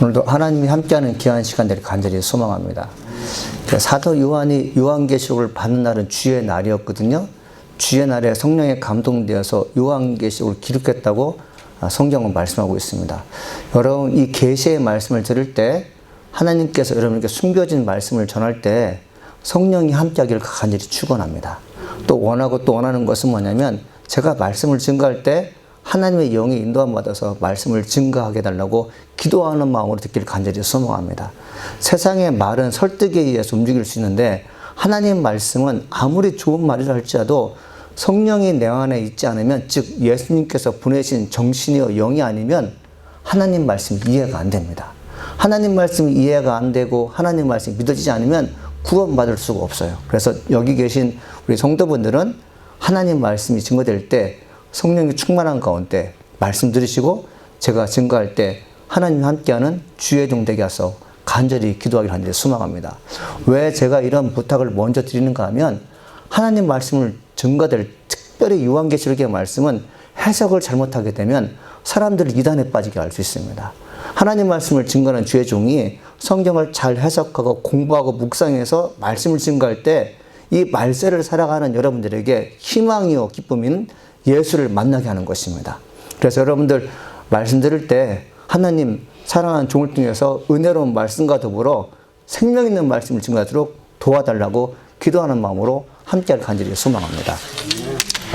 오늘도 하나님이 함께하는 귀한 시간들을 간절히 소망합니다. 사도 요한이 요한계시록을 받는 날은 주의 날이었거든요. 주의 날에 성령에 감동되어서 요한계시록을 기록했다고 성경은 말씀하고 있습니다. 여러분, 이 계시의 말씀을 들을 때 하나님께서 여러분에게 숨겨진 말씀을 전할 때 성령이 함께하기를 간절히 축원합니다. 또 원하는 것은 뭐냐면, 제가 말씀을 증거할 때 하나님의 영이 인도함 받아서 말씀을 증거하게 해달라고 기도하는 마음으로 듣기를 간절히 소망합니다. 세상의 말은 설득에 의해서 움직일 수 있는데, 하나님 말씀은 아무리 좋은 말이라 할지라도 성령이 내 안에 있지 않으면, 즉 예수님께서 보내신 정신이요 영이 아니면 하나님 말씀이 이해가 안 됩니다. 하나님 말씀이 이해가 안 되고 하나님 말씀이 믿어지지 않으면 구원받을 수가 없어요. 그래서 여기 계신 우리 성도분들은 하나님 말씀이 증거될 때 성령이 충만한 가운데 말씀 들으시고 제가 증거할 때 하나님 함께하는 주의 종 되게 하소 간절히 기도하기를 간절히 소망합니다. 왜 제가 이런 부탁을 먼저 드리는가 하면, 하나님 말씀을 증거될, 특별히 요한계시록의 말씀은 해석을 잘못하게 되면 사람들을 이단에 빠지게 할 수 있습니다. 하나님 말씀을 증거하는 주의 종이 성경을 잘 해석하고 공부하고 묵상해서 말씀을 증거할 때 이 말세를 살아가는 여러분들에게 희망이요 기쁨인 예수를 만나게 하는 것입니다. 그래서 여러분들 말씀 들을 때 하나님 사랑하는 종을 통해서 은혜로운 말씀과 더불어 생명 있는 말씀을 증거하도록 도와달라고 기도하는 마음으로 함께할 간절히 소망합니다.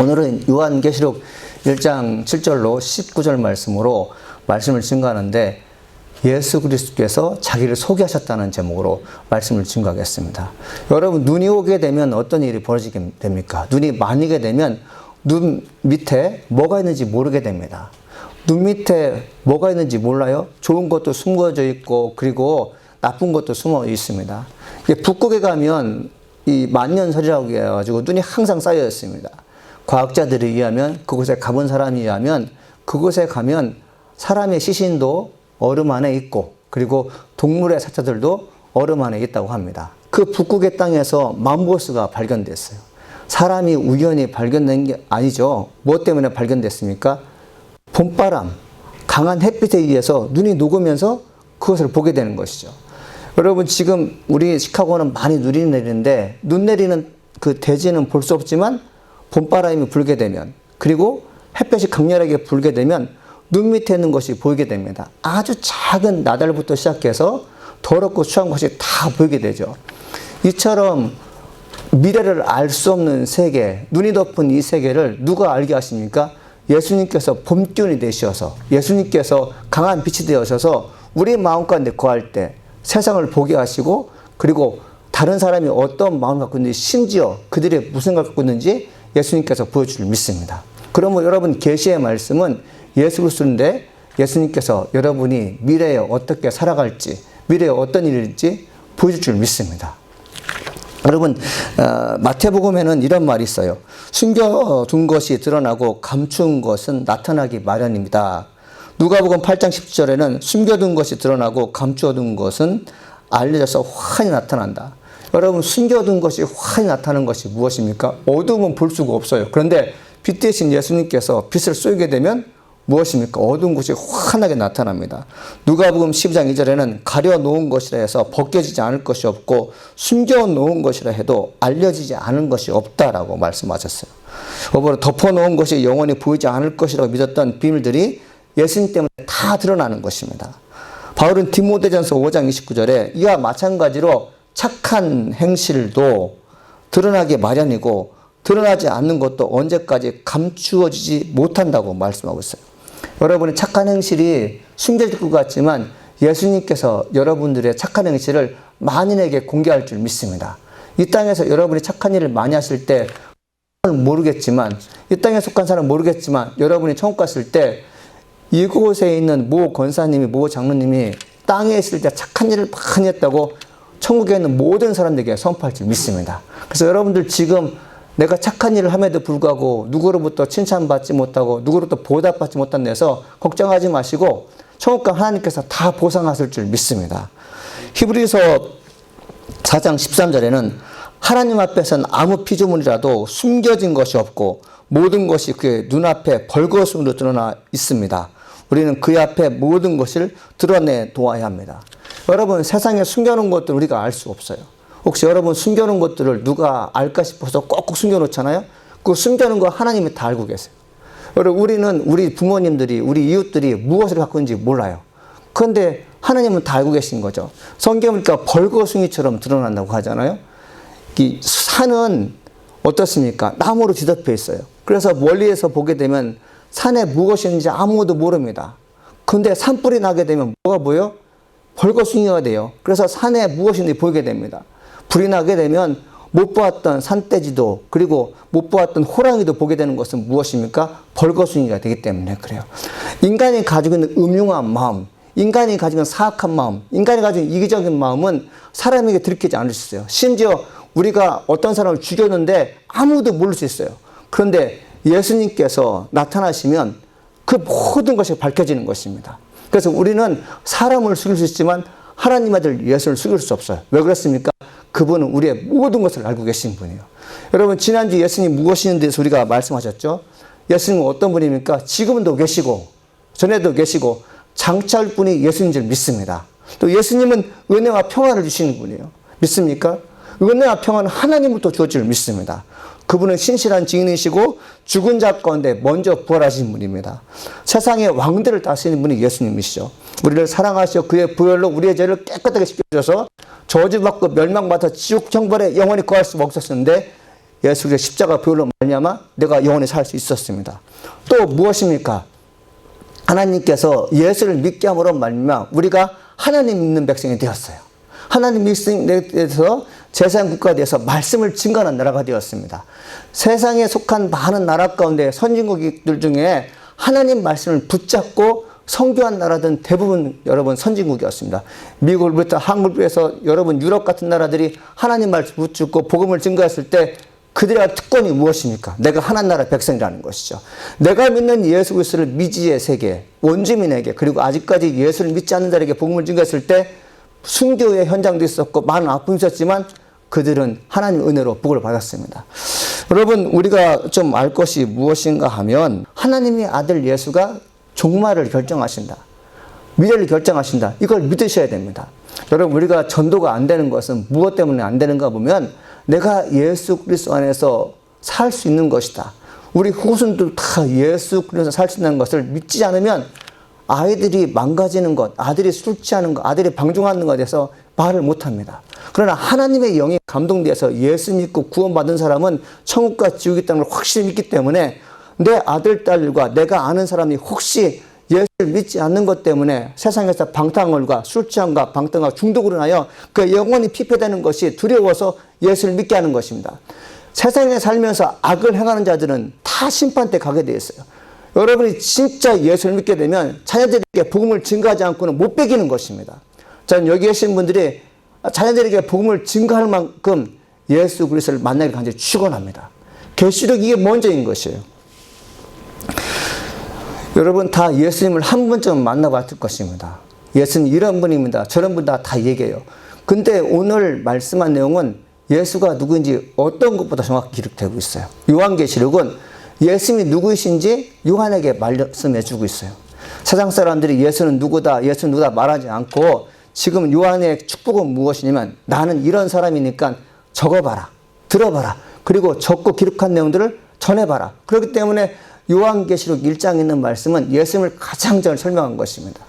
오늘은 요한계시록 1장 7절로 19절 말씀으로 말씀을 증거하는데, 예수 그리스도께서 자기를 소개하셨다는 제목으로 말씀을 증거하겠습니다. 여러분, 눈이 오게 되면 어떤 일이 벌어지게 됩니까? 눈이 많이게 되면 눈 밑에 뭐가 있는지 모르게 됩니다. 눈 밑에 뭐가 있는지 몰라요? 좋은 것도 숨겨져 있고, 그리고 나쁜 것도 숨어 있습니다. 북극에 가면 이 만년설이라고 해가지고 눈이 항상 쌓여 있습니다. 과학자들에 의하면, 그곳에 가본 사람에 의하면, 그곳에 가면 사람의 시신도 얼음 안에 있고, 그리고 동물의 사체들도 얼음 안에 있다고 합니다. 그 북극의 땅에서 맘보스가 발견됐어요. 사람이 우연히 발견된 게 아니죠. 뭐 때문에 발견됐습니까? 봄바람, 강한 햇빛에 의해서 눈이 녹으면서 그것을 보게 되는 것이죠. 여러분, 지금 우리 시카고는 많이 눈이 내리는데, 눈 내리는 그 대지는 볼 수 없지만 봄바람이 불게 되면, 그리고 햇볕이 강렬하게 불게 되면 눈 밑에 있는 것이 보이게 됩니다. 아주 작은 나달부터 시작해서 더럽고 추한 것이 다 보이게 되죠. 이처럼 미래를 알 수 없는 세계, 눈이 덮은 이 세계를 누가 알게 하십니까? 예수님께서 봄기운이 되셔서, 예수님께서 강한 빛이 되어셔서 우리 마음 가운데 거할 때 세상을 보게 하시고, 그리고 다른 사람이 어떤 마음을 갖고 있는지, 심지어 그들이 무슨 생각을 갖고 있는지 예수님께서 보여줄 줄 믿습니다. 그러면 여러분, 계시의 말씀은 예수 그리스도인데, 예수님께서 여러분이 미래에 어떻게 살아갈지, 미래에 어떤 일일지 보여줄 줄 믿습니다. 여러분, 마태복음에는 이런 말이 있어요. 숨겨둔 것이 드러나고 감춘 것은 나타나기 마련입니다. 누가복음 8장 10절에는 숨겨둔 것이 드러나고 감추어둔 것은 알려져서 환히 나타난다. 여러분, 숨겨둔 것이 환히 나타나는 것이 무엇입니까? 어두움은 볼 수가 없어요. 그런데 빛 대신 예수님께서 빛을 쏘게 되면 무엇입니까? 어두운 것이 환하게 나타납니다. 누가복음 12장 2절에는 가려놓은 것이라 해서 벗겨지지 않을 것이 없고, 숨겨놓은 것이라 해도 알려지지 않은 것이 없다라고 말씀하셨어요. 오히려 덮어놓은 것이 영원히 보이지 않을 것이라고 믿었던 비밀들이 예수님 때문에 다 드러나는 것입니다. 바울은 디모데전서 5장 29절에 이와 마찬가지로 착한 행실도 드러나기 마련이고, 드러나지 않는 것도 언제까지 감추어지지 못한다고 말씀하고 있어요. 여러분의 착한 행실이 숨겨질 것 같지만 예수님께서 여러분들의 착한 행실을 만인에게 공개할 줄 믿습니다. 이 땅에서 여러분이 착한 일을 많이 하실 때 모르겠지만, 이 땅에 속한 사람은 모르겠지만, 여러분이 천국 갔을 때 이곳에 있는 모 권사님이, 모 장로님이 땅에 있을 때 착한 일을 많이 했다고 천국에 있는 모든 사람들에게 선포할 줄 믿습니다. 그래서 여러분들 지금 내가 착한 일을 함에도 불구하고 누구로부터 칭찬받지 못하고 누구로부터 보답받지 못한 데서 걱정하지 마시고 천국과 하나님께서 다 보상하실 줄 믿습니다. 히브리서 4장 13절에는 하나님 앞에서는 아무 피조물이라도 숨겨진 것이 없고 모든 것이 그의 눈앞에 벌거벗음으로 드러나 있습니다. 우리는 그의 앞에 모든 것을 드러내 놓아야 합니다. 여러분, 세상에 숨겨놓은 것들 우리가 알 수 없어요. 혹시 여러분 숨겨놓은 것들을 누가 알까 싶어서 꼭꼭 숨겨놓잖아요. 그 숨겨놓은 거 하나님이 다 알고 계세요. 여러분, 우리 부모님들이, 우리 이웃들이 무엇을 갖고 있는지 몰라요. 그런데 하나님은 다 알고 계신 거죠. 성경을 보니까 벌거숭이처럼 드러난다고 하잖아요. 이 산은 어떻습니까? 나무로 뒤덮여 있어요. 그래서 멀리에서 보게 되면 산에 무엇이 있는지 아무도 모릅니다. 근데 산불이 나게 되면 뭐가 보여? 벌거숭이가 돼요. 그래서 산에 무엇이 있는지 보이게 됩니다. 불이 나게 되면 못 보았던 산돼지도, 그리고 못 보았던 호랑이도 보게 되는 것은 무엇입니까? 벌거숭이가 되기 때문에 그래요. 인간이 가지고 있는 음흉한 마음, 인간이 가지고 있는 사악한 마음, 인간이 가지고 있는 이기적인 마음은 사람에게 들키지 않을 수 있어요. 심지어 우리가 어떤 사람을 죽였는데 아무도 모를 수 있어요. 그런데 예수님께서 나타나시면 그 모든 것이 밝혀지는 것입니다. 그래서 우리는 사람을 죽일 수 있지만 하나님 아들 예수를 죽일 수 없어요. 왜 그렇습니까? 그분은 우리의 모든 것을 알고 계신 분이에요. 여러분, 지난주 예수님 무엇이냐에 대해서 우리가 말씀하셨죠? 예수님은 어떤 분입니까? 지금도 계시고 전에도 계시고 장차할 분이 예수님인 줄 믿습니다. 또 예수님은 은혜와 평화를 주시는 분이에요. 믿습니까? 은혜와 평화는 하나님부터 주어질 줄 믿습니다. 그분은 신실한 증인이시고 죽은 자 가운데 먼저 부활하신 분입니다. 세상의 왕들을 다스리는 분이 예수님이시죠. 우리를 사랑하시어 그의 보혈로 우리의 죄를 깨끗하게 씻겨주셔서 저주받고 멸망받아 지옥 형벌에 영원히 거할 수 없었는데 예수 그리스도의 십자가 보혈로 말미암아 내가 영원히 살 수 있었습니다. 또 무엇입니까? 하나님께서 예수를 믿게 함으로 말미암아 우리가 하나님 믿는 백성이 되었어요. 하나님 백성에 대해서 제사장 국가에 대해서 말씀을 증거하는 나라가 되었습니다. 세상에 속한 많은 나라 가운데 선진국들 중에 하나님 말씀을 붙잡고 선교한 나라들은 대부분 여러분 선진국이었습니다. 미국부터 한국에서 여러분 유럽 같은 나라들이 하나님 말씀 붙잡고 복음을 증거했을 때 그들의 특권이 무엇입니까? 내가 하나님 나라 백성이라는 것이죠. 내가 믿는 예수 그리스도를 미지의 세계, 원주민에게, 그리고 아직까지 예수를 믿지 않는 자에게 복음을 증거했을 때 순교의 현장도 있었고 많은 아픔이 있었지만 그들은 하나님의 은혜로 복을 받았습니다. 여러분, 우리가 좀 알 것이 무엇인가 하면 하나님의 아들 예수가 종말을 결정하신다. 미래를 결정하신다. 이걸 믿으셔야 됩니다. 여러분, 우리가 전도가 안 되는 것은 무엇 때문에 안 되는가 보면 내가 예수 그리스도 안에서 살 수 있는 것이다. 우리 후손들 다 예수 그리스도 살 수 있는 것을 믿지 않으면 아이들이 망가지는 것, 아들이 술 취하는 것, 아들이 방종하는 것에 대해서 말을 못합니다. 그러나 하나님의 영이 감동되어서 예수 믿고 구원받은 사람은 천국과 지옥이 있다는 걸 확실히 믿기 때문에 내 아들, 딸과 내가 아는 사람이 혹시 예수를 믿지 않는 것 때문에 세상에서 방탕을과 술 취함과 방탕과 중독으로 인하여 그 영혼이 피폐되는 것이 두려워서 예수를 믿게 하는 것입니다. 세상에 살면서 악을 행하는 자들은 다 심판 때 가게 되어 있어요. 여러분이 진짜 예수를 믿게 되면 자녀들에게 복음을 증거하지 않고는 못 배기는 것입니다. 저는 여기 계신 분들이 자녀들에게 복음을 증거할 만큼 예수 그리스도를 만나기를 간절히 축원합니다. 계시록 이게 먼저인 것이에요. 여러분 다 예수님을 한 번쯤 만나봤을 것입니다. 예수님 이런 분입니다. 저런 분 다 얘기해요. 근데 오늘 말씀한 내용은 예수가 누구인지 어떤 것보다 정확히 기록되고 있어요. 요한계시록은 예수님이 누구이신지 요한에게 말씀해 주고 있어요. 세상 사람들이 예수는 누구다 말하지 않고 지금 요한의 축복은 무엇이냐면 나는 이런 사람이니까 적어봐라, 들어봐라, 그리고 적고 기록한 내용들을 전해봐라. 그렇기 때문에 요한계시록 1장에 있는 말씀은 예수님을 가장 잘 설명한 것입니다.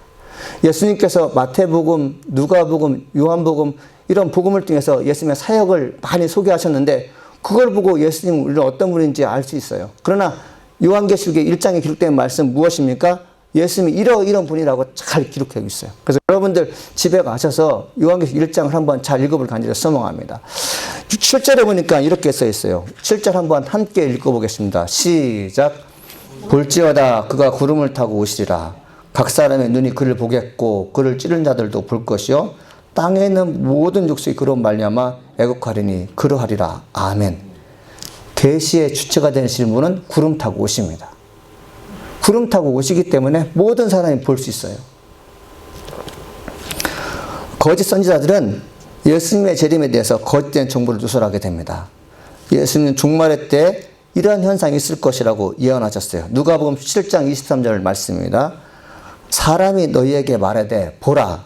예수님께서 마태복음, 누가복음, 요한복음 이런 복음을 통해서 예수님의 사역을 많이 소개하셨는데 그걸 보고 예수님은 우리는 어떤 분인지 알 수 있어요. 그러나 요한계시록의 1장에 기록된 말씀 무엇입니까? 예수님이 이런 분이라고 잘 기록하고 있어요. 그래서 여러분들 집에 가셔서 요한계시록 1장을 한번 잘 읽어볼 간절히 소망합니다. 7절에 보니까 이렇게 써 있어요. 7절 한번 함께 읽어보겠습니다. 시작. 볼지어다 그가 구름을 타고 오시리라. 각 사람의 눈이 그를 보겠고 그를 찌른 자들도 볼 것이요 땅에 있는 모든 족속이 그로 말미암아 애곡하리니 그러하리라. 아멘. 계시의 주체가 되시는 분은 구름 타고 오십니다. 구름 타고 오시기 때문에 모든 사람이 볼 수 있어요. 거짓 선지자들은 예수님의 재림에 대해서 거짓된 정보를 누설하게 됩니다. 예수님은 종말의 때 이러한 현상이 있을 것이라고 예언하셨어요. 누가복음 7장 23절 말씀입니다. 사람이 너희에게 말하되 보라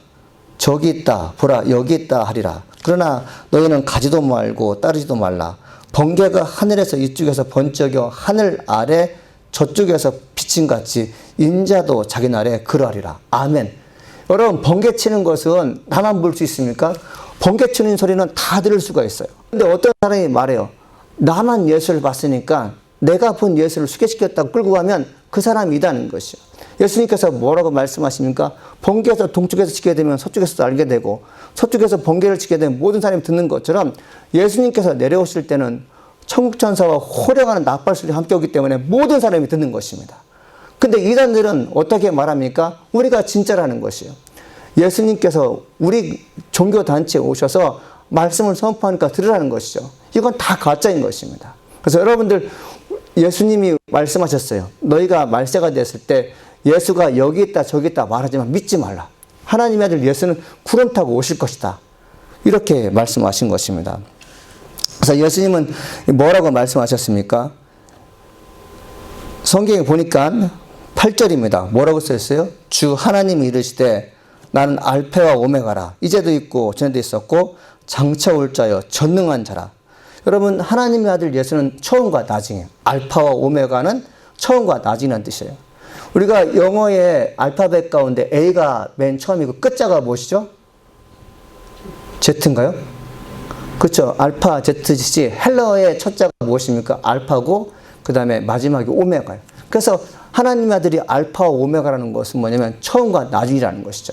저기 있다 보라 여기 있다 하리라. 그러나 너희는 가지도 말고 따르지도 말라. 번개가 하늘에서 이쪽에서 번쩍여 하늘 아래 저쪽에서 비친 같이 인자도 자기 날에 그러하리라. 아멘. 여러분, 번개 치는 것은 나만 볼 수 있습니까? 번개 치는 소리는 다 들을 수가 있어요. 근데 어떤 사람이 말해요. 나만 예수를 봤으니까 내가 본 예수를 소개시켰다고 끌고 가면 그 사람이 이다는 것이요. 예수님께서 뭐라고 말씀하십니까? 번개에서 동쪽에서 치게 되면 서쪽에서도 알게 되고 서쪽에서 번개를 치게 되면 모든 사람이 듣는 것처럼 예수님께서 내려오실 때는 천국 천사와 호령하는 나팔 소리가 함께 오기 때문에 모든 사람이 듣는 것입니다. 근데 이단들은 어떻게 말합니까? 우리가 진짜라는 것이에요. 예수님께서 우리 종교단체에 오셔서 말씀을 선포하니까 들으라는 것이죠. 이건 다 가짜인 것입니다. 그래서 여러분들 예수님이 말씀하셨어요. 너희가 말세가 됐을 때 예수가 여기 있다 저기 있다 말하지만 믿지 말라. 하나님의 아들 예수는 구름 타고 오실 것이다. 이렇게 말씀하신 것입니다. 그래서 예수님은 뭐라고 말씀하셨습니까? 성경에 보니까 8절입니다. 뭐라고 써있어요? 주 하나님이 이르시되 나는 알파와 오메가라. 이제도 있고 전에도 있었고 장차 올 자여 전능한 자라. 여러분, 하나님의 아들 예수는 처음과 나중이에요. 알파와 오메가는 처음과 나중이라는 뜻이에요. 우리가 영어의 알파벳 가운데 A가 맨 처음이고 끝자가 무엇이죠? Z인가요? 그렇죠. 알파, Z, 헬러의 첫 자가 무엇입니까? 알파고 그 다음에 마지막이 오메가예요. 그래서 하나님의 아들이 알파와 오메가라는 것은 뭐냐면 처음과 나중이라는 것이죠.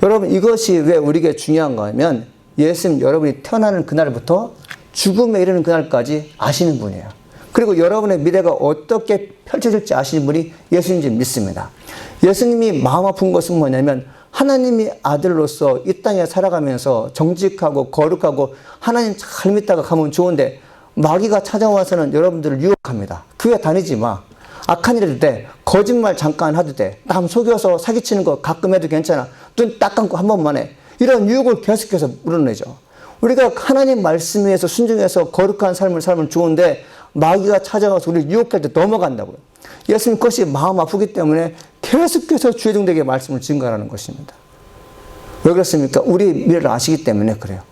여러분, 이것이 왜 우리에게 중요한가 하면 예수님 여러분이 태어나는 그날부터 죽음에 이르는 그날까지 아시는 분이에요. 그리고 여러분의 미래가 어떻게 펼쳐질지 아시는 분이 예수님인지 믿습니다. 예수님이 마음 아픈 것은 뭐냐면 하나님이 아들로서 이 땅에 살아가면서 정직하고 거룩하고 하나님 잘 믿다가 가면 좋은데 마귀가 찾아와서는 여러분들을 유혹합니다. 교회 다니지 마. 악한 일 해도 돼. 거짓말 잠깐 해도 돼. 남 속여서 사기치는 거 가끔 해도 괜찮아. 눈 딱 감고 한 번만 해. 이런 유혹을 계속해서 물어내죠. 우리가 하나님 말씀 위에서 순종해서 거룩한 삶을 살면 좋은데 마귀가 찾아와서 우리를 유혹할 때 넘어간다고요. 예수님 것이 마음 아프기 때문에 계속해서 주의 종들에게 말씀을 증거하라는 것입니다. 왜 그렇습니까? 우리의 미래를 아시기 때문에 그래요.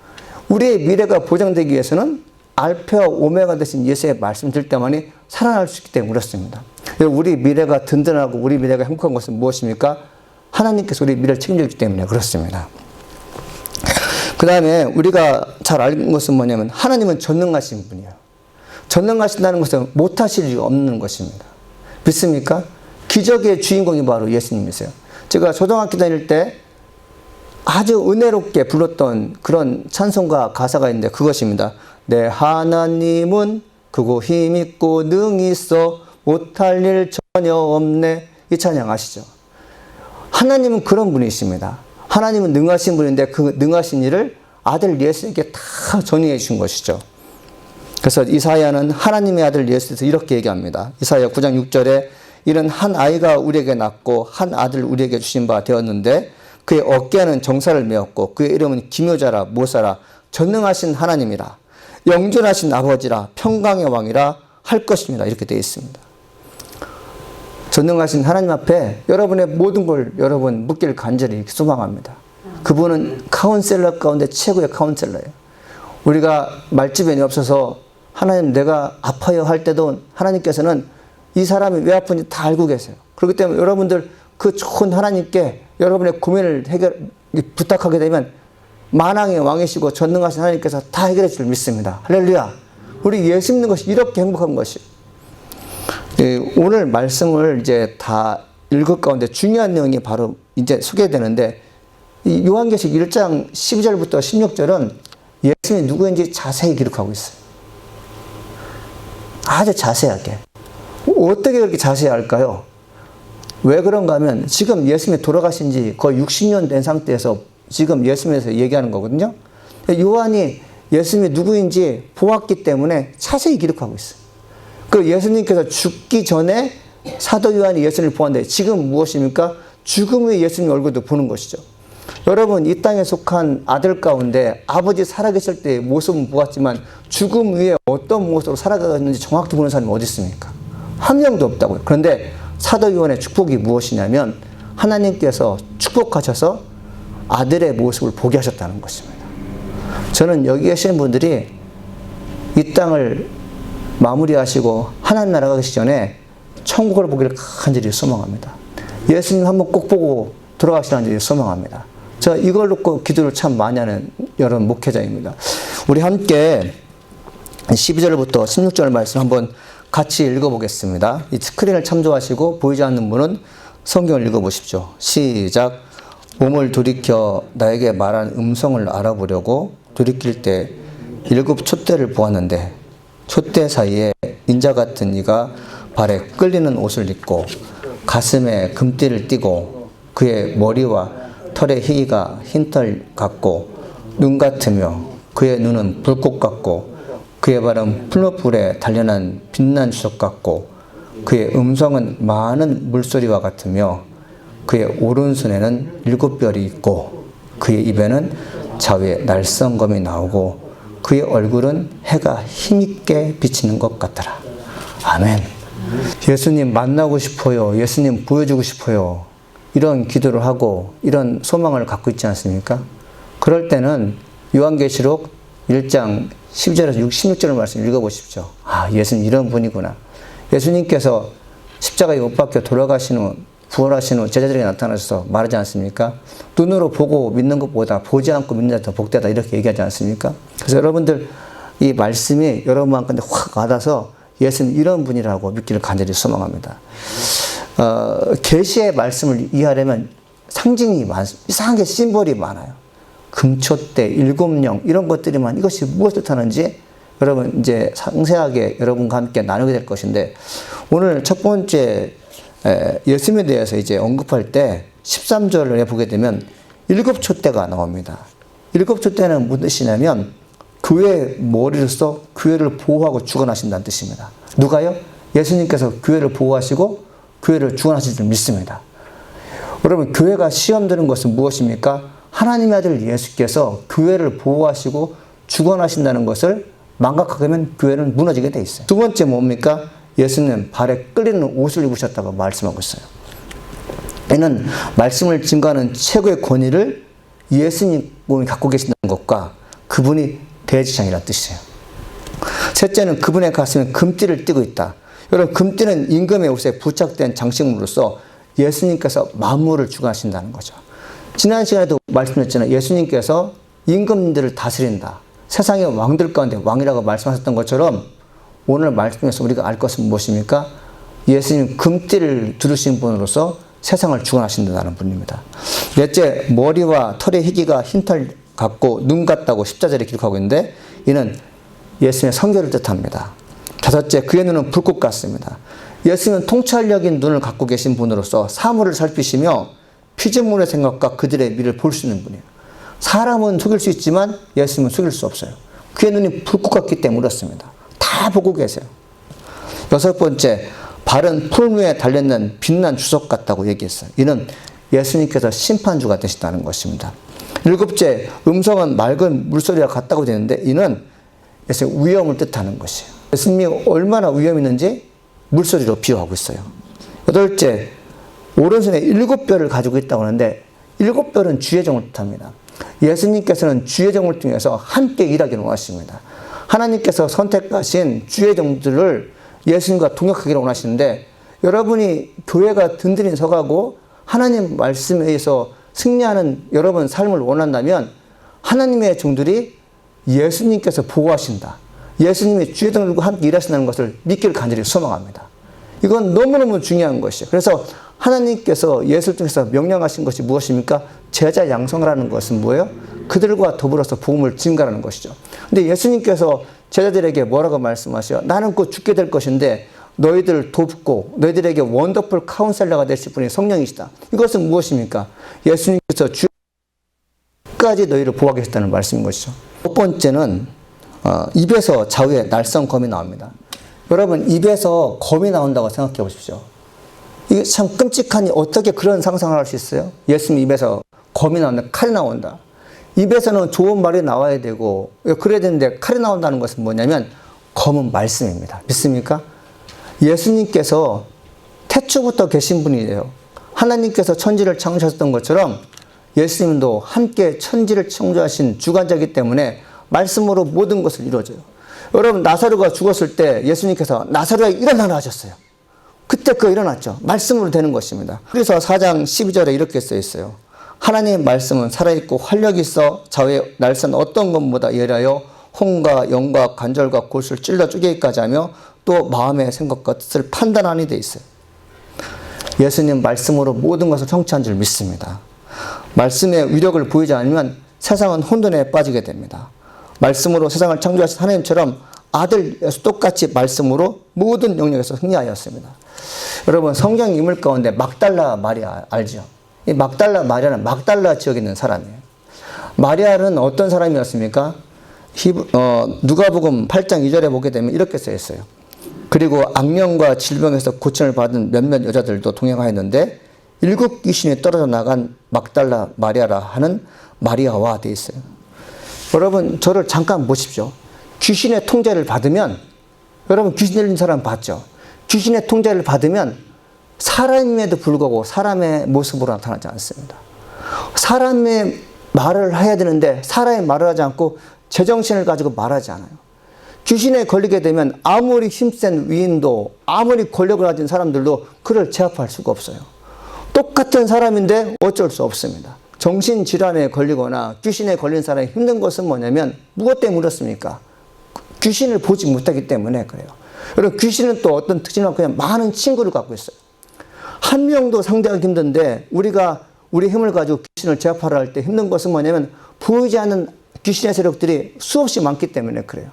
우리의 미래가 보장되기 위해서는 알파와 오메가 되신 예수의 말씀을 들을 때만이 살아날 수 있기 때문에 그렇습니다. 우리 미래가 든든하고 우리 미래가 행복한 것은 무엇입니까? 하나님께서 우리 미래를 책임지기 때문에 그렇습니다. 그 다음에 우리가 잘 알는 것은 뭐냐면 하나님은 전능하신 분이에요. 전능하신다는 것은 못하실 이유가 없는 것입니다. 믿습니까? 기적의 주인공이 바로 예수님이세요. 제가 초등학교 다닐 때 아주 은혜롭게 불렀던 그런 찬송가 가사가 있는데 그것입니다. 내 하나님은 크고 힘있고 능히 있어 못할 일 전혀 없네. 이 찬양 아시죠? 하나님은 그런 분이십니다. 하나님은 능하신 분인데 그 능하신 일을 아들 예수에게 다 전이해 주신 것이죠. 그래서 이사야는 하나님의 아들 예수에서 이렇게 얘기합니다. 이사야 9장 6절에 이는 한 아이가 우리에게 낳고 한 아들 우리에게 주신 바 되었는데 그의 어깨에는 정사를 메었고 그의 이름은 기묘자라 모사라 전능하신 하나님이라 영존하신 아버지라 평강의 왕이라 할 것입니다. 이렇게 되어 있습니다. 전능하신 하나님 앞에 여러분의 모든 걸 여러분 묻기를 간절히 소망합니다. 그분은 카운셀러 가운데 최고의 카운셀러예요. 우리가 말주변이 없어서 하나님 내가 아파요 할 때도 하나님께서는 이 사람이 왜 아픈지 다 알고 계세요. 그렇기 때문에 여러분들 그 좋은 하나님께 여러분의 고민을 부탁하게 되면 만왕의 왕이시고 전능하신 하나님께서 다 해결해 줄 믿습니다. 할렐루야. 우리 예수 믿는 것이 이렇게 행복한 것이에요. 오늘 말씀을 이제 다 읽을 가운데 중요한 내용이 바로 이제 소개되는데 이 요한계시록 1장 12절부터 16절은 예수님이 누구인지 자세히 기록하고 있어요. 아주 자세하게. 어떻게 그렇게 자세히 할까요? 왜 그런가 하면 지금 예수님이 돌아가신 지 거의 60년 된 상태에서 지금 예수님에서 얘기하는 거거든요. 요한이 예수님이 누구인지 보았기 때문에 자세히 기록하고 있어요. 그 예수님께서 죽기 전에 사도 요한이 예수님을 보았는데 지금 무엇입니까? 죽음 후에 예수님 얼굴도 보는 것이죠. 여러분 이 땅에 속한 아들 가운데 아버지 살아계실 때의 모습은 보았지만 죽음 후에 어떤 모습으로 살아가는지 정확히 보는 사람이 어디 있습니까? 한 명도 없다고요. 그런데 사도 요한의 축복이 무엇이냐면 하나님께서 축복하셔서 아들의 모습을 보게 하셨다는 것입니다. 저는 여기 계신 분들이 이 땅을 마무리하시고 하나님 나라가 가기 전에 천국을 보기를 간절히 소망합니다. 예수님 한번 꼭 보고 돌아가시라는 일을 소망합니다. 저 이걸 놓고 기도를 참 많이 하는 여러분 목회자입니다. 우리 함께 12절부터 16절 말씀 한번 같이 읽어보겠습니다. 이 스크린을 참조하시고 보이지 않는 분은 성경을 읽어보십시오. 시작. 몸을 돌이켜 나에게 말한 음성을 알아보려고 돌이킬 때 7 촛대를 보았는데 촛대 사이에 인자 같은 이가 발에 끌리는 옷을 입고 가슴에 금띠를 띠고 그의 머리와 털의 희가 흰털 같고 눈 같으며 그의 눈은 불꽃 같고 그의 발은 풀무불에 단련한 빛난 주석 같고 그의 음성은 많은 물소리와 같으며 그의 오른손에는 7별이 있고 그의 입에는 좌우에 날성검이 나오고 그의 얼굴은 해가 힘있게 비치는 것 같더라. 아멘. 예수님 만나고 싶어요. 예수님 보여주고 싶어요. 이런 기도를 하고 이런 소망을 갖고 있지 않습니까? 그럴 때는 요한계시록 1장 12절에서 16절 말씀 읽어보십시오. 아, 예수님 이런 분이구나. 예수님께서 십자가에 못 박혀 돌아가신 후 부활하신 후 제자들에게 나타나셔서 말하지 않습니까? 눈으로 보고 믿는 것보다 보지 않고 믿는 자가 더 복되다 이렇게 얘기하지 않습니까? 그래서 여러분들 이 말씀이 여러분 마음가운데 확 와닿아서 예수님 이런 분이라고 믿기를 간절히 소망합니다. 계시의 말씀을 이해하려면 상징이 이상하게 심볼이 많아요. 금초대, 7령 이런 것들이만 이것이 무엇을 뜻하는지 여러분 이제 상세하게 여러분과 함께 나누게 될 것인데 오늘 첫 번째 예수님에 대해서 이제 언급할 때 13절을 보게 되면 7촛대가 나옵니다. 7촛대는 무슨 뜻이냐면 교회의 머리로서 교회를 보호하고 주관하신다는 뜻입니다. 누가요? 예수님께서 교회를 보호하시고 교회를 주관하실 줄 믿습니다. 여러분 교회가 시험 드는 것은 무엇입니까? 하나님의 아들 예수께서 교회를 보호하시고 주관하신다는 것을 망각하게 하면 교회는 무너지게 돼 있어요. 두 번째 뭡니까? 예수님 발에 끌리는 옷을 입으셨다고 말씀하고 있어요. 이는 말씀을 증거하는 최고의 권위를 예수님이 갖고 계신다는 것과 그분이 대지장이라는 뜻이에요. 셋째는 그분의 가슴에 금띠를 띠고 있다. 여러분 금띠는 임금의 옷에 부착된 장식물로서 예수님께서 만물을 주관하신다는 거죠. 지난 시간에도 말씀드렸잖아요. 예수님께서 임금들을 다스린다. 세상의 왕들 가운데 왕이라고 말씀하셨던 것처럼 오늘 말씀에서 우리가 알 것은 무엇입니까? 예수님 금띠를 두르신 분으로서 세상을 주관하신다는 분입니다. 넷째, 머리와 털의 희기가 흰털 같고 눈 같다고 십자절에 기록하고 있는데 이는 예수님의 성결을 뜻합니다. 다섯째, 그의 눈은 불꽃 같습니다. 예수님은 통찰력인 눈을 갖고 계신 분으로서 사물을 살피시며 피조물의 생각과 그들의 미를 볼 수 있는 분이에요. 사람은 속일 수 있지만 예수님은 속일 수 없어요. 그의 눈이 불꽃 같기 때문에 그렇습니다. 다 보고 계세요. 여섯 번째, 발은 풀무에 달려있는 빛난 주석 같다고 얘기했어요. 이는 예수님께서 심판주가 되시다는 것입니다. 일곱째, 음성은 맑은 물소리와 같다고 되는데 이는 예수님의 위엄을 뜻하는 것이에요. 예수님이 얼마나 위엄이 있는지 물소리로 비유하고 있어요. 여덟째, 오른손에 7별을 가지고 있다고 하는데 7별은 주의 종을 뜻합니다. 예수님께서는 주의 종을 통해서 함께 일하기를 원하십니다. 하나님께서 선택하신 주의 종들을 예수님과 동역하기를 원하시는데 여러분이 교회가 든든히 서가고 하나님 말씀에 의해서 승리하는 여러분 삶을 원한다면 하나님의 종들이 예수님께서 보호하신다. 예수님이 주의 종들과 함께 일하신다는 것을 믿기를 간절히 소망합니다. 이건 너무너무 중요한 것이에요. 그래서 하나님께서 예수를 통해서 명령하신 것이 무엇입니까? 제자 양성을 하는 것은 뭐예요? 그들과 더불어서 복음을 증가하는 것이죠. 근데 예수님께서 제자들에게 뭐라고 말씀하셔요? 나는 곧 죽게 될 것인데 너희들을 돕고 너희들에게 원더풀 카운셀러가 되실 분이 성령이시다. 이것은 무엇입니까? 예수님께서 주까지 너희를 보호하게 하셨다는 말씀인 것이죠. 첫 번째는 입에서 좌우에 날성검이 나옵니다. 여러분 입에서 검이 나온다고 생각해 보십시오. 이게 참 끔찍하니 어떻게 그런 상상을 할 수 있어요? 예수님 입에서 검이 나온다, 칼이 나온다. 입에서는 좋은 말이 나와야 되고 그래야 되는데 칼이 나온다는 것은 뭐냐면 검은 말씀입니다. 믿습니까? 예수님께서 태초부터 계신 분이에요. 하나님께서 천지를 창조하셨던 것처럼 예수님도 함께 천지를 창조하신 주관자이기 때문에 말씀으로 모든 것을 이루어져요. 여러분, 나사로가 죽었을 때 예수님께서 나사로야 일어나라 하셨어요. 그때 그거 일어났죠. 말씀으로 되는 것입니다. 그래서 4장 12절에 이렇게 써 있어요. 하나님의 말씀은 살아있고 활력이 있어 좌우에 날선 어떤 것보다 예리하여 혼과 영과 관절과 골수를 찔러 쪼개기까지 하며 또 마음의 생각과 뜻을 판단하니 돼 있어요. 예수님 말씀으로 모든 것을 성취한 줄 믿습니다. 말씀의 위력을 보이지 않으면 세상은 혼돈에 빠지게 됩니다. 말씀으로 세상을 창조하신 하나님처럼 아들 예수 똑같이 말씀으로 모든 영역에서 승리하였습니다. 여러분, 성경 인물 가운데 막달라 마리아 알죠? 이 막달라 마리아는 막달라 지역에 있는 사람이에요. 마리아는 어떤 사람이었습니까? 누가복음 8장 2절에 보게 되면 이렇게 써 있어요. 그리고 악령과 질병에서 고침을 받은 몇몇 여자들도 동행하였는데 7 귀신이 떨어져 나간 막달라 마리아라 하는 마리아와 되어 있어요. 여러분, 저를 잠깐 보십시오. 귀신의 통제를 받으면, 여러분 귀신 들린 사람 봤죠? 귀신의 통제를 받으면 사람임에도 불구하고 사람의 모습으로 나타나지 않습니다. 사람의 말을 해야 되는데 사람의 말을 하지 않고 제정신을 가지고 말하지 않아요. 귀신에 걸리게 되면 아무리 힘센 위인도 아무리 권력을 가진 사람들도 그를 제압할 수가 없어요. 똑같은 사람인데 어쩔 수 없습니다. 정신질환에 걸리거나 귀신에 걸린 사람이 힘든 것은 뭐냐면 무엇 때문에 그렇습니까? 귀신을 보지 못하기 때문에 그래요. 여러분, 귀신은 또 어떤 특징을 그냥 많은 친구를 갖고 있어요. 한 명도 상대하기 힘든데 우리가 우리 힘을 가지고 귀신을 제압하려 할 때 힘든 것은 뭐냐면 보이지 않는 귀신의 세력들이 수없이 많기 때문에 그래요.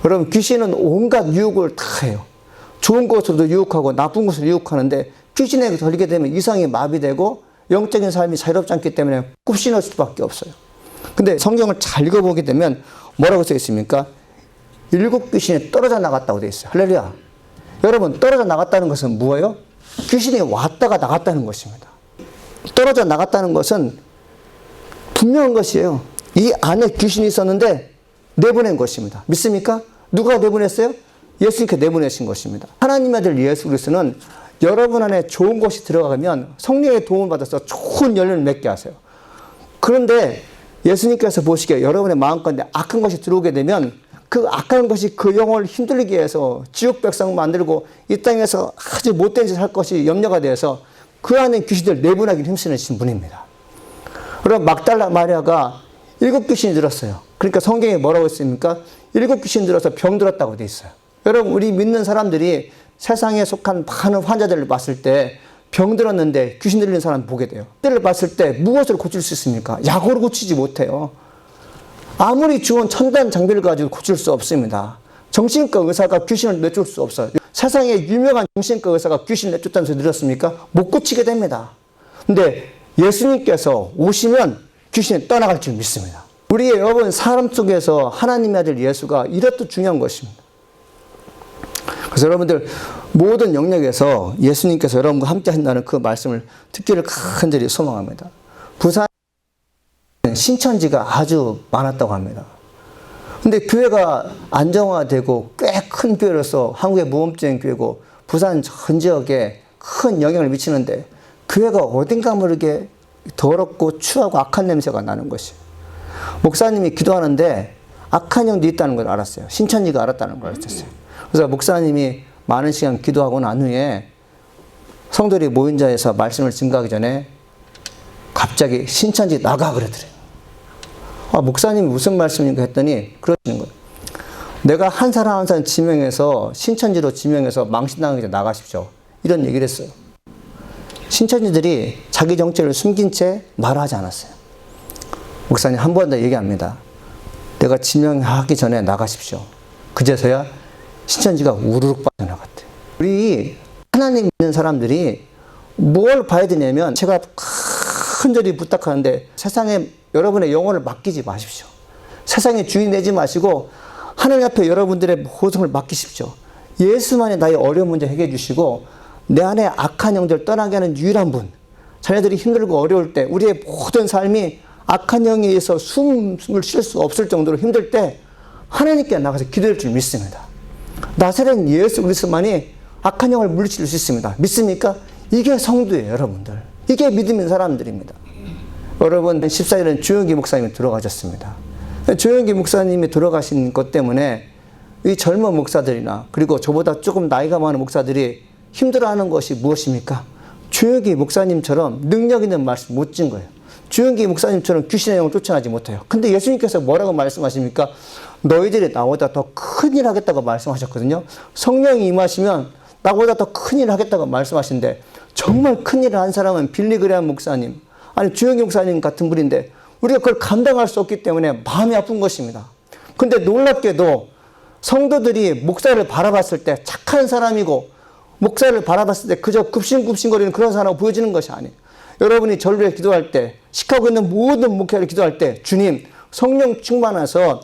여러분, 귀신은 온갖 유혹을 다 해요. 좋은 것으로도 유혹하고 나쁜 것으로 유혹하는데 귀신에 걸리게 되면 이성이 마비되고 영적인 삶이 자유롭지 않기 때문에 굽신할 수밖에 없어요. 근데 성경을 잘 읽어보게 되면 뭐라고 써 있습니까? 7 귀신이 떨어져 나갔다고 되어 있어요. 할렐루야. 여러분, 떨어져 나갔다는 것은 뭐예요? 귀신이 왔다가 나갔다는 것입니다. 떨어져 나갔다는 것은 분명한 것이에요. 이 안에 귀신이 있었는데 내보낸 것입니다. 믿습니까? 누가 내보냈어요? 예수님께 내보내신 것입니다. 하나님의 아들 예수 그리스도는 여러분 안에 좋은 것이 들어가면 성령의 도움을 받아서 좋은 열매를 맺게 하세요. 그런데 예수님께서 보시기에 여러분의 마음 가운데 악한 것이 들어오게 되면 그 악한 것이 그 영혼을 힘들게 해서 지옥 백성 만들고 이 땅에서 아주 못된 짓을 할 것이 염려가 되어서 그 안에 귀신들 내보내기를 힘쓰신 분입니다. 여러분, 막달라 마리아가 7 귀신이 들었어요. 그러니까 성경에 뭐라고 했습니까? 7 귀신 들어서 병 들었다고 돼 있어요. 여러분, 우리 믿는 사람들이 세상에 속한 많은 환자들을 봤을 때 병 들었는데 귀신 들린 사람 보게 돼요. 그들을 봤을 때 무엇으로 고칠 수 있습니까? 약으로 고치지 못해요. 아무리 좋은 첨단 장비를 가지고 고칠 수 없습니다. 정신과 의사가 귀신을 내쫓을 수 없어요. 세상에 유명한 정신과 의사가 귀신을 내쫓다는 소리 들었습니까? 못 고치게 됩니다. 근데 예수님께서 오시면 귀신이 떠나갈 줄 믿습니다. 우리의 여러분 사람 속에서 하나님의 아들 예수가 이렇듯 중요한 것입니다. 그래서 여러분들 모든 영역에서 예수님께서 여러분과 함께 한다는 그 말씀을 듣기를 간절히 소망합니다. 부산 신천지가 아주 많았다고 합니다. 근데 교회가 안정화되고 꽤 큰 교회로서 한국의 모범적인 교회고 부산 전 지역에 큰 영향을 미치는데 교회가 어딘가 모르게 더럽고 추하고 악한 냄새가 나는 것이에요. 목사님이 기도하는데 악한 영도 있다는 걸 알았어요. 신천지가 알았다는 걸 알았어요. 그래서 목사님이 많은 시간 기도하고 난 후에 성도들이 모인 자리에서 말씀을 증거하기 전에 갑자기 신천지 나가 그러더래요. 목사님이 무슨 말씀인가 했더니 그러시는 거예요. 내가 한 사람 한 사람 지명해서 신천지로 지명해서 망신당하기 전에 나가십시오. 이런 얘기를 했어요. 신천지들이 자기 정체를 숨긴 채 말하지 않았어요. 목사님 한 번 더 얘기합니다. 내가 지명하기 전에 나가십시오. 그제서야 신천지가 우르륵 빠져나갔대요. 우리 하나님 믿는 사람들이 뭘 봐야 되냐면 제가 큰절히 부탁하는데 세상에 여러분의 영혼을 맡기지 마십시오. 세상의 주인 되지 마시고 하나님 앞에 여러분들의 모성을 맡기십시오. 예수만이 나의 어려운 문제 해결해 주시고 내 안에 악한 영들 떠나게 하는 유일한 분. 자녀들이 힘들고 어려울 때 우리의 모든 삶이 악한 영에 의해서 숨을 쉴 수 없을 정도로 힘들 때 하나님께 나가서 기도할 줄 믿습니다. 나사렛 예수 그리스도만이 악한 영을 물리칠 수 있습니다. 믿습니까? 이게 성도예요, 여러분들. 이게 믿음 있는 사람들입니다. 여러분, 14일은 조영기 목사님이 들어가셨습니다. 조영기 목사님이 들어가신 것 때문에 이 젊은 목사들이나 그리고 저보다 조금 나이가 많은 목사들이 힘들어하는 것이 무엇입니까? 조영기 목사님처럼 능력 있는 말씀 못 진 거예요. 조영기 목사님처럼 귀신의 영을 쫓아나지 못해요. 근데 예수님께서 뭐라고 말씀하십니까? 너희들이 나보다 더 큰 일 하겠다고 말씀하셨거든요. 성령이 임하시면 나보다 더 큰 일 하겠다고 말씀하신데, 정말 큰 일을 한 사람은 빌리 그레함 목사님, 아니 조영기 목사님 같은 분인데 우리가 그걸 감당할 수 없기 때문에 마음이 아픈 것입니다. 근데 놀랍게도 성도들이 목사를 바라봤을 때 착한 사람이고, 목사를 바라봤을 때 그저 굽신굽신거리는 그런 사람으로 보여지는 것이 아니에요. 여러분이 전례 기도할 때, 식하고 있는 모든 목회를 기도할 때, 주님 성령 충만해서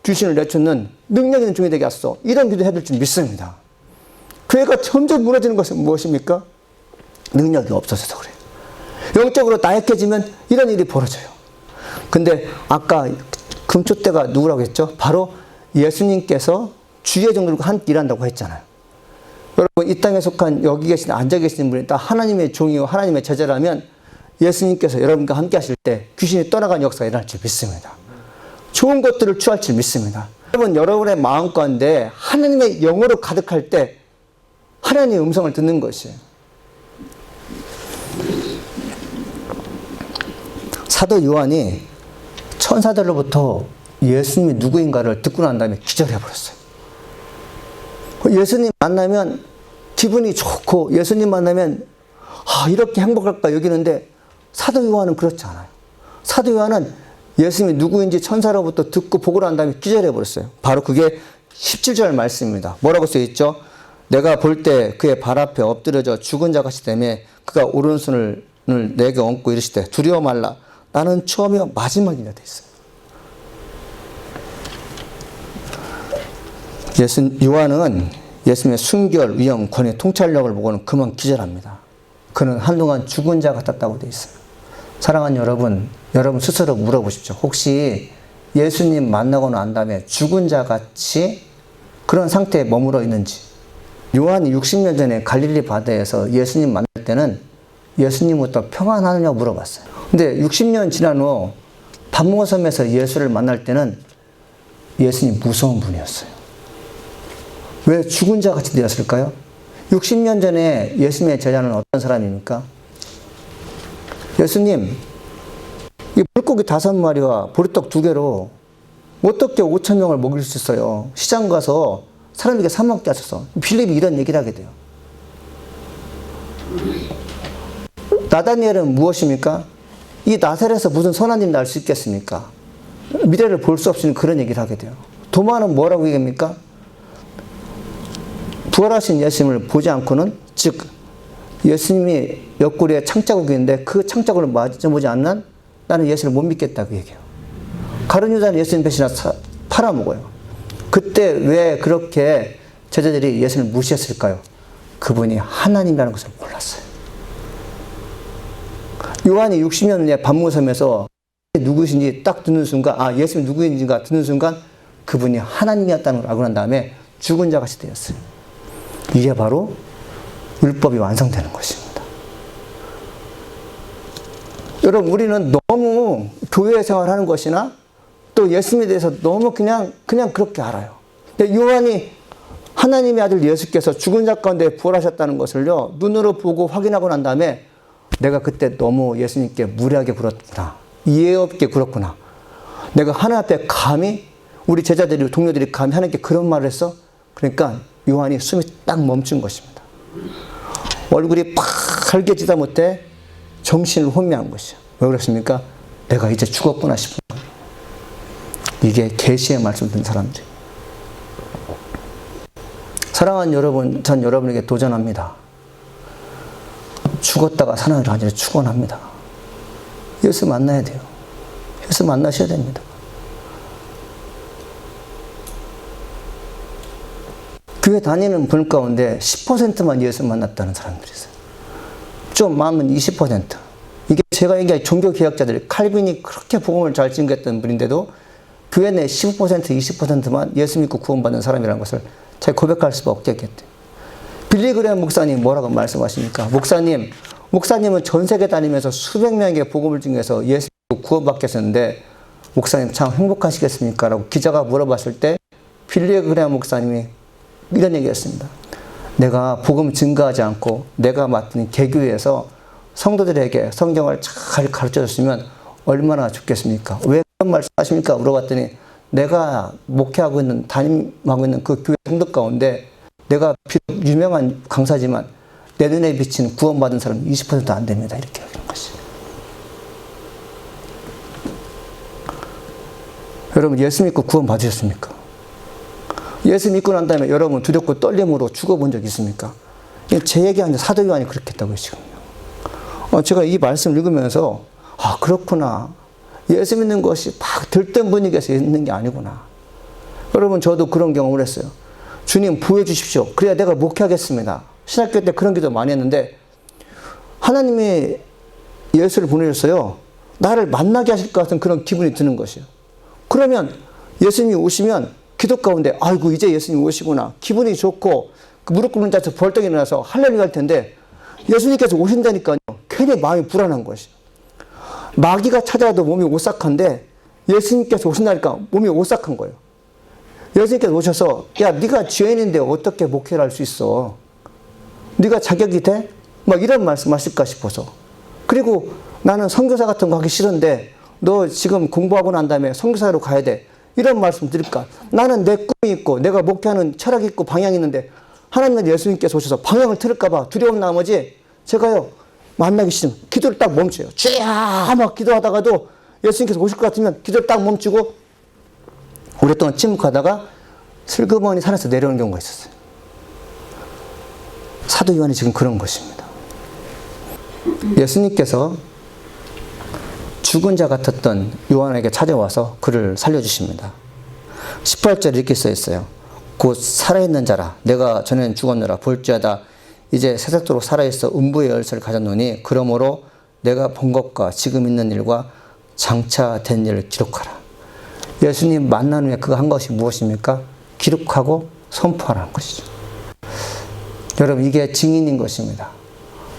귀신을 내쫓는 능력 있는 종이 되게 하소서, 이런 기도 해야 될 줄 믿습니다. 교회가 점점 무너지는 것은 무엇입니까? 능력이 없어져서 그래요. 영적으로 나약해지면 이런 일이 벌어져요. 근데 아까 금초대가 누구라고 했죠? 바로 예수님께서 주의 종들과 함께 일한다고 했잖아요. 여러분, 이 땅에 속한 여기 계신 앉아 계시는 분이 다 하나님의 종이요 하나님의 제자라면 예수님께서 여러분과 함께 하실 때 귀신이 떠나가는 역사가 일어날 줄 믿습니다. 좋은 것들을 취할 줄 믿습니다. 여러분, 여러분의 마음 가운데 하나님의 영으로 가득할 때 하나님의 음성을 듣는 것이에요. 사도 요한이 천사들로부터 예수님이 누구인가를 듣고 난 다음에 기절해버렸어요. 예수님 만나면 기분이 좋고, 예수님 만나면 이렇게 행복할까 여기는데, 사도 요한은 그렇지 않아요. 사도 요한은 예수님이 누구인지 천사로부터 듣고 보고 난 다음에 기절해버렸어요. 바로 그게 17절 말씀입니다. 뭐라고 써있죠? 내가 볼 때 그의 발 앞에 엎드려져 죽은 자 같이 되매 그가 오른손을 내게 얹고 이르시되 두려워 말라, 나는 처음이요 마지막이라 돼 있어요. 요한은 예수님의 순결, 위엄, 권위, 통찰력을 보고는 그만 기절합니다. 그는 한동안 죽은 자 같았다고 돼 있어요. 사랑하는 여러분, 여러분 스스로 물어보십시오. 혹시 예수님 만나고 난 다음에 죽은 자 같이 그런 상태에 머물러 있는지. 요한이 60년 전에 갈릴리 바다에서 예수님 만날 때는 예수님부터 평안하느냐고 물어봤어요. 근데 60년 지난 후 반모섬에서 예수를 만날 때는 예수님 무서운 분이었어요. 왜 죽은 자 같이 되었을까요? 60년 전에 예수님의 제자는 어떤 사람입니까? 예수님, 이 물고기 5마리와 보리떡 2개로 어떻게 5,000명을 먹일 수 있어요? 시장 가서 사람에게 사 먹게 하셔서. 빌립이 이런 얘기를 하게 돼요. 나다니엘은 무엇입니까? 이 나사렛에서 무슨 선한 일 날 수 있겠습니까? 미래를 볼 수 없는 그런 얘기를 하게 돼요. 도마는 뭐라고 얘기합니까? 부활하신 예수님을 보지 않고는, 즉 예수님이 옆구리에 창자국이 있는데 그 창자국을 맞아보지 않는 나는 예수를 못 믿겠다고 얘기해요. 가룟 유다는 예수님 배신해서 팔아먹어요. 그때 왜 그렇게 제자들이 예수를 무시했을까요? 그분이 하나님이라는 것을 몰랐어요. 요한이 60년 전에 반모섬에서 누구신지 딱 듣는 순간, 예수님이 누구인지가 듣는 순간 그분이 하나님이었다는 걸 알고 난 다음에 죽은 자 같이 되었어요. 이게 바로 율법이 완성되는 것입니다. 여러분, 우리는 너무 교회 생활하는 것이나 또 예수님에 대해서 너무 그냥 그렇게 알아요. 근데 요한이 하나님의 아들 예수께서 죽은 자 가운데 부활하셨다는 것을요, 눈으로 보고 확인하고 난 다음에 내가 그때 너무 예수님께 무례하게 굴었구나, 이해 없게 굴었구나, 내가 하나님 앞에 감히, 우리 제자들이, 동료들이 감히 하나님께 그런 말을 했어? 그러니까 요한이 숨이 딱 멈춘 것입니다. 얼굴이 빨개지다 못해 정신을 혼미한 것이야. 왜 그렇습니까? 내가 이제 죽었구나 싶은 거예요. 이게 계시의 말씀 듣는 사람들. 사랑하는 여러분, 전 여러분에게 도전합니다. 죽었다가 살아나는 아니라 축원합니다. 예수 만나야 돼요. 예수 만나셔야 됩니다. 교회 다니는 분 가운데 10%만 예수 만났다는 사람들이 있어요. 좀 많으면 20%. 이게 제가 얘기한 종교개혁자들, 칼빈이 그렇게 복음을 잘 증거했던 분인데도 교회 내 15%, 20%만 예수 믿고 구원받는 사람이라는 것을 제가 고백할 수밖에 없겠대요. 빌리그레엄 목사님 뭐라고 말씀하십니까? 목사님은 전 세계 다니면서 수백 명에게 복음을 증거해서 예수 구원받게 했었는데 목사님 참 행복하시겠습니까? 라고 기자가 물어봤을 때 빌리그레엄 목사님이 이런 얘기했습니다. 내가 복음 증거하지 않고 내가 맡은 개교회에서 성도들에게 성경을 잘 가르쳐줬으면 얼마나 좋겠습니까? 왜 그런 말씀 하십니까? 물어봤더니 내가 목회하고 있는, 담임하고 있는 그 교회 성도 가운데 내가 비록 유명한 강사지만 내 눈에 비친 구원받은 사람은 20%도 안 됩니다. 이렇게 하는 것이. 여러분 예수 믿고 구원 받으셨습니까? 예수 믿고 난 다음에 여러분 두렵고 떨림으로 죽어본 적 있습니까? 제 얘기 아니라 사도 요한이 그렇게 했다고요 지금요. 제가 이 말씀을 읽으면서 아 그렇구나. 예수 믿는 것이 막 들뜬 분위기에서 있는 게 아니구나. 여러분 저도 그런 경험을 했어요. 주님 보여주십시오. 그래야 내가 목회하겠습니다. 신학교 때 그런 기도 많이 했는데 하나님이 예수를 보내셨어요. 나를 만나게 하실 것 같은 그런 기분이 드는 것이에요. 그러면 예수님이 오시면 기도 가운데 아이고 이제 예수님 오시구나. 기분이 좋고 무릎 꿇는 자세에서 벌떡 일어나서 할렐루야 할 텐데 예수님께서 오신다니까요. 괜히 마음이 불안한 것이에요. 마귀가 찾아와도 몸이 오싹한데 예수님께서 오신다니까 몸이 오싹한 거예요. 예수님께서 오셔서 야 네가 죄인인데 어떻게 목회를 할 수 있어? 네가 자격이 돼? 막 이런 말씀하실까 싶어서. 그리고 나는 선교사 같은 거 하기 싫은데 너 지금 공부하고 난 다음에 선교사로 가야 돼. 이런 말씀 드릴까? 나는 내 꿈이 있고 내가 목회하는 철학이 있고 방향이 있는데 하나님 예수님께서 오셔서 방향을 틀을까 봐 두려운 나머지 제가요 만나기 싫으면 기도를 딱 멈춰요. 쥐야 막 기도하다가도 예수님께서 오실 것 같으면 기도를 딱 멈추고 오랫동안 침묵하다가 슬그머니 산에서 내려오는 경우가 있었어요. 사도 요한이 지금 그런 것입니다. 예수님께서 죽은 자 같았던 요한에게 찾아와서 그를 살려주십니다. 18절에 이렇게 써 있어요. 곧 살아있는 자라 내가 전에는 죽었노라 볼지어다 이제 새삼도록 살아있어 음부의 열쇠를 가졌노니 그러므로 내가 본 것과 지금 있는 일과 장차 된 일을 기록하라. 예수님 만난 후에 그가 한 것이 무엇입니까? 기록하고 선포하라는 것이죠. 여러분 이게 증인인 것입니다.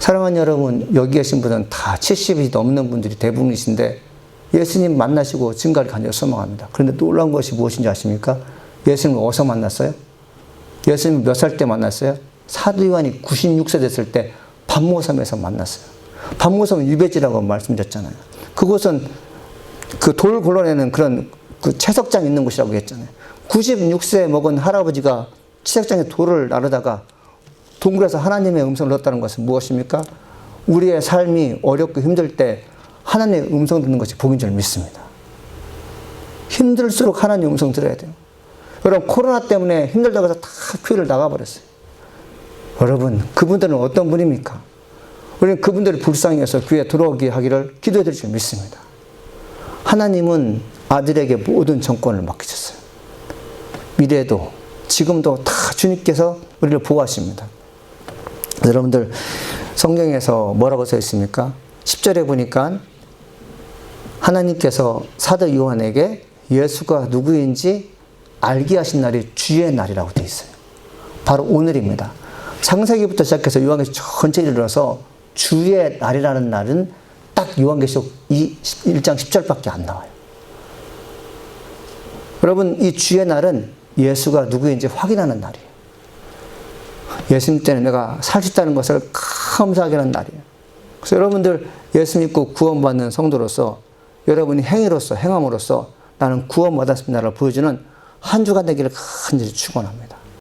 사랑하는 여러분 여기 계신 분은 다 70이 넘는 분들이 대부분이신데 예수님 만나시고 증가를 간절히 소망합니다. 그런데 놀라운 것이 무엇인지 아십니까? 예수님을 어디서 만났어요? 예수님 몇 살 때 만났어요? 사도 요한이 96세 됐을 때 반모섬에서 만났어요. 반모섬은 유배지라고 말씀드렸잖아요. 그곳은 그 돌 골라내는 그런 그 채석장 있는 곳이라고 했잖아요. 96세 먹은 할아버지가 채석장에 돌을 나르다가 동굴에서 하나님의 음성을 들었다는 것은 무엇입니까? 우리의 삶이 어렵고 힘들 때 하나님의 음성 듣는 것이 복인 줄 믿습니다. 힘들수록 하나님의 음성 들어야 돼요. 여러분 코로나 때문에 힘들다고 해서 다 교회를 나가버렸어요. 여러분 그분들은 어떤 분입니까? 우리는 그분들을 불쌍히 해서 교회에 들어오게 하기를 기도해 드릴 줄 믿습니다. 하나님은 아들에게 모든 정권을 맡기셨어요. 미래도 지금도 다 주님께서 우리를 보호하십니다. 여러분들 성경에서 뭐라고 써 있습니까? 10절에 보니까 하나님께서 사도 요한에게 예수가 누구인지 알게 하신 날이 주의 날이라고 되어 있어요. 바로 오늘입니다. 창세기부터 시작해서 요한계시록 전체를 이뤄서 주의 날이라는 날은 딱 요한계시록 1장 10절밖에 안 나와요. 여러분 이 주의 날은 예수가 누구인지 확인하는 날이에요. 예수님 때는 내가 살 수 있다는 것을 감사하게 하는 날이에요. 그래서 여러분들 예수 믿고 구원받는 성도로서 여러분이 행함으로써 나는 구원받았습니다를 보여주는 한 주간 되기를 간절히 축원합니다.